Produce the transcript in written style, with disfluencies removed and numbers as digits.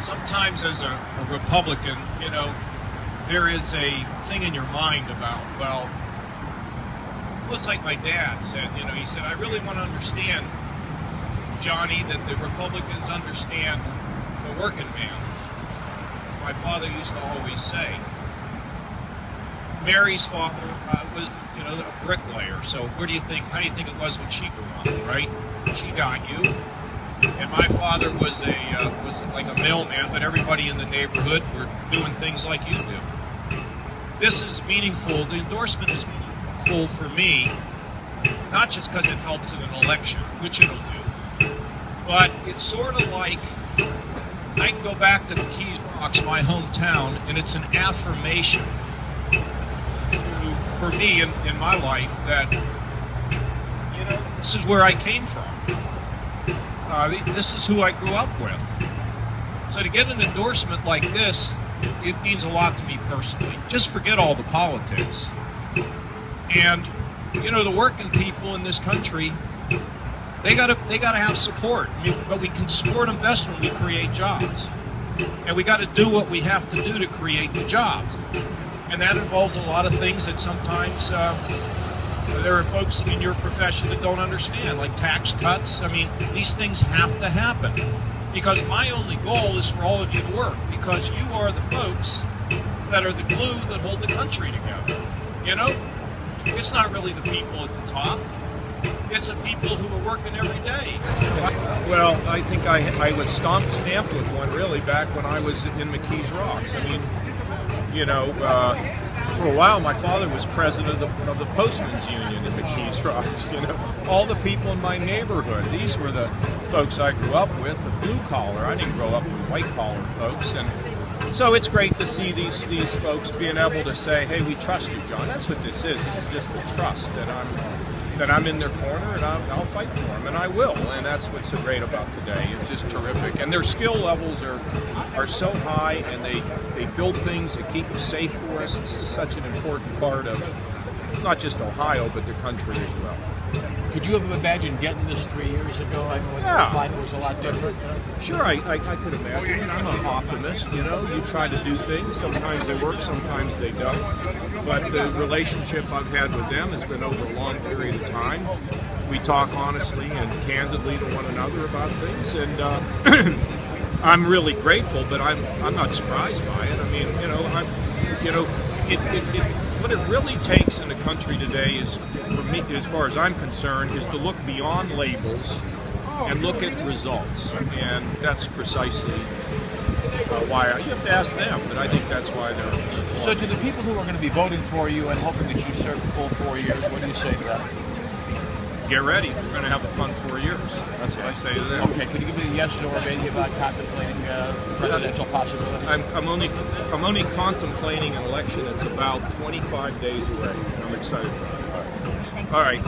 sometimes as a Republican, you know, there is a thing in your mind about, well, it's like my dad said, you know, he said, I really want to understand, Johnny, that the Republicans understand the working man. My father used to always say, Mary's father was, you know, a bricklayer. So how do you think it was when she grew up, right? She got you. And my father was like a mailman, but everybody in the neighborhood were doing things like you do. This is meaningful. The endorsement is meaningful for me, not just because it helps in an election, which it'll do, but it's sort of like I can go back to Keys Rocks, my hometown, and it's an affirmation for me in my life that, you know, this is where I came from. This is who I grew up with. So to get an endorsement like this, it means a lot to me personally. Just forget all the politics. And, you know, the working people in this country, they gotta have support. I mean, but we can support them best when we create jobs. And we got to do what we have to do to create the jobs. And that involves a lot of things that sometimes there are folks in your profession that don't understand, like tax cuts. I mean, these things have to happen. Because my only goal is for all of you to work, because you are the folks that are the glue that hold the country together. You know? It's not really the people at the top. It's the people who are working every day. Well, I think I was stamped with one really back when I was in McKees Rocks. I mean, you know, for a while my father was president of the Postmen's Union in McKees Rocks. You know, all the people in my neighborhood, these were the folks I grew up with, the blue collar. I didn't grow up with white collar folks, and so it's great to see these folks being able to say, hey, we trust you, John. That's what this is, just the trust that I'm in their corner, and I'll fight for them, and I will. And that's what's so great about today. It's just terrific. And their skill levels are so high, and they build things that keep us safe for us. This is such an important part of not just Ohio, but the country as well. Could you have imagined getting this 3 years ago? I mean, when the climate was a lot different. Sure, I could imagine. And I'm an optimist, you know. You try to do things. Sometimes they work, sometimes they don't. But the relationship I've had with them has been over a long period of time. We talk honestly and candidly to one another about things, and I'm really grateful. But I'm not surprised by it. I mean, what it really takes in the country today is, for me, as far as I'm concerned, is to look beyond labels and look at results. And that's precisely why you have to ask them, but I think that's why they're. So to the people who are going to be voting for you and hoping that you serve the full 4 years, what do you say to them? Get ready. We're going to have a fun 4 years. That's what I say to them. Okay. Could you give me a yes or maybe about contemplating presidential possibilities? I'm only contemplating an election that's about 25 days away. I'm excited. Thanks. All right.